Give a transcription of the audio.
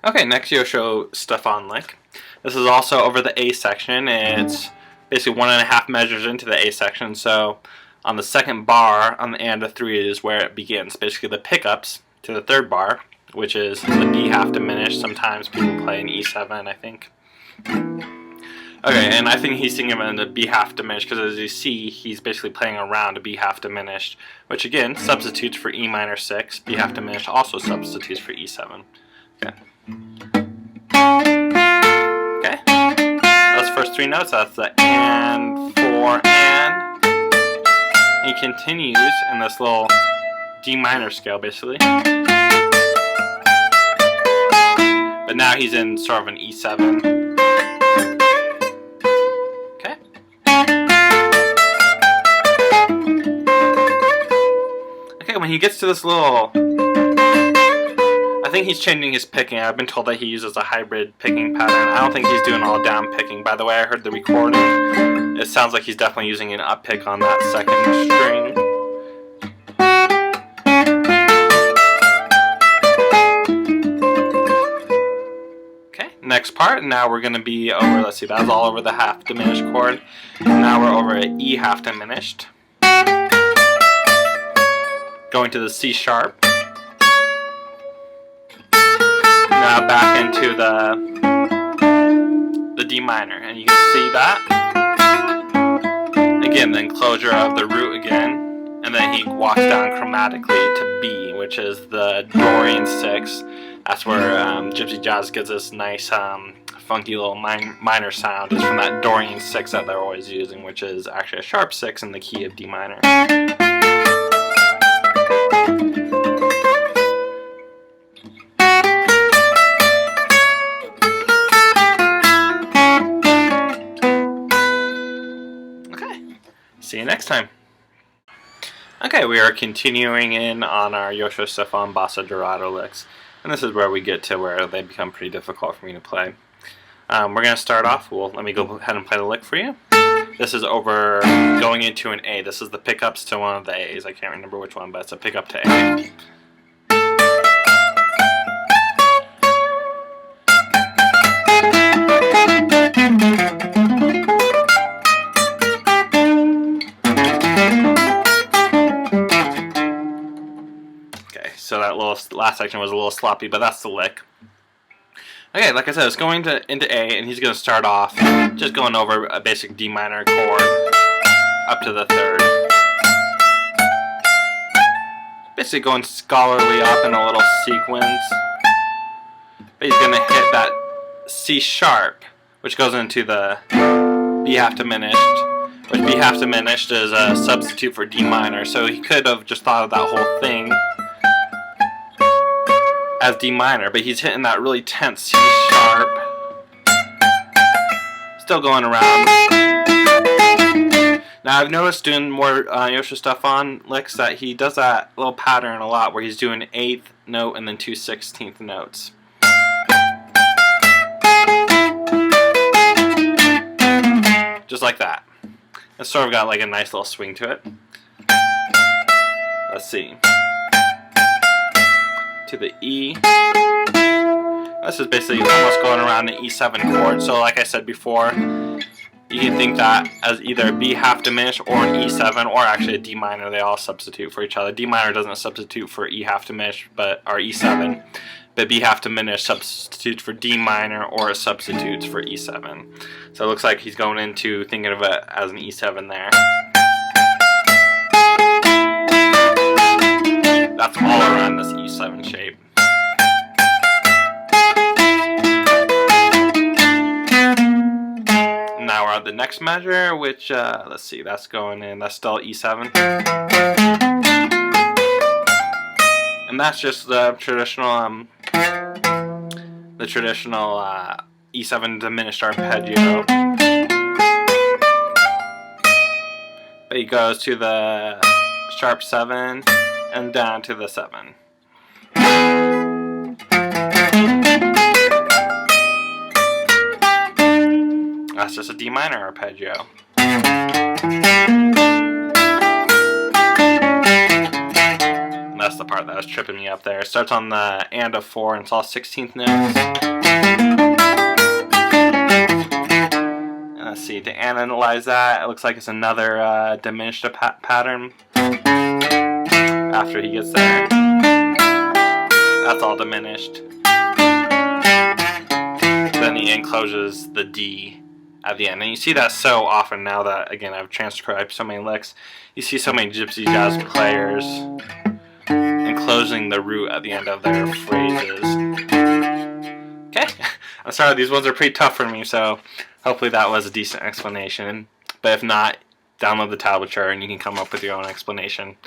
Okay, next Joscho Stephan lick. This is also over the A section. It's basically 1.5 measures into the A section, so on the second bar on the and of 3 is where it begins. Basically the pickups to the third bar, which is the B half diminished. Sometimes people play an E7, I think. Okay, and I think he's singing in the B half diminished because as you see, he's basically playing around a B half diminished, which again substitutes for E minor 6. B half diminished also substitutes for E7. Okay. Okay. Those first 3 notes, that's the and, 4, and. He continues in this little D minor scale, basically. But now he's in sort of an E7. Okay. Okay, when he gets to this little... I think he's changing his picking. I've been told that he uses a hybrid picking pattern. I don't think he's doing all down picking. By the way, I heard the recording. It sounds like he's definitely using an up pick on that second string. Okay, next part. Now we're going to be over, let's see, that was all over the half diminished chord. Now we're over at E half diminished. Going to the C sharp. Now back into the D minor, and you can see that. Again, the enclosure of the root again, and then he walks down chromatically to B, which is the Dorian 6. That's where Gypsy Jazz gets this nice funky little minor sound. It's from that Dorian 6 that they're always using, which is actually a sharp 6 in the key of D minor. See you next time. Okay, we are continuing in on our Joscho Stephan Bossa Dorado licks. And this is where we get to where they become pretty difficult for me to play. We're going to start off. Well, let me go ahead and play the lick for you. This is over going into an A. This is the pickups to one of the A's. I can't remember which one, but it's a pickup to A. So that little last section was a little sloppy, but that's the lick. Okay, like I said, it's going into A, and he's going to start off just going over a basic D minor chord up to the third. Basically going scholarly up in a little sequence. But he's going to hit that C sharp, which goes into the B half diminished, which B half diminished is a substitute for D minor, so he could have just thought of that whole thing as D minor, but he's hitting that really tense C sharp. Still going around. Now I've noticed doing more Joscho Stephan licks that he does that little pattern a lot where he's doing 8th note and then 2 16th notes. Just like that. It's sort of got like a nice little swing to it. Let's see. To the E. This is basically almost going around the E7 chord. So like I said before, you can think that as either a B half diminished or an E7 or actually a D minor. They all substitute for each other. D minor doesn't substitute for E half diminished or E7. But B half diminished substitutes for D minor or it substitutes for E7. So it looks like he's going into thinking of it as an E7 there. That's all around this E7 shape. Now we're on the next measure, which, let's see, that's going in, that's still E7. And that's just the traditional, E7 diminished arpeggio. But he goes to the sharp 7 and down to the 7. That's just a D minor arpeggio. And that's the part that was tripping me up there. It starts on the and of 4 and it's all 16th notes. And let's see, to analyze that, it looks like it's another diminished pattern. After he gets there, that's all diminished. Then he encloses the D at the end. And you see that so often now that, again, I've transcribed so many licks. You see so many Gypsy Jazz players enclosing the root at the end of their phrases. Okay, I'm sorry, these ones are pretty tough for me, so hopefully that was a decent explanation. But if not, download the tablature and you can come up with your own explanation.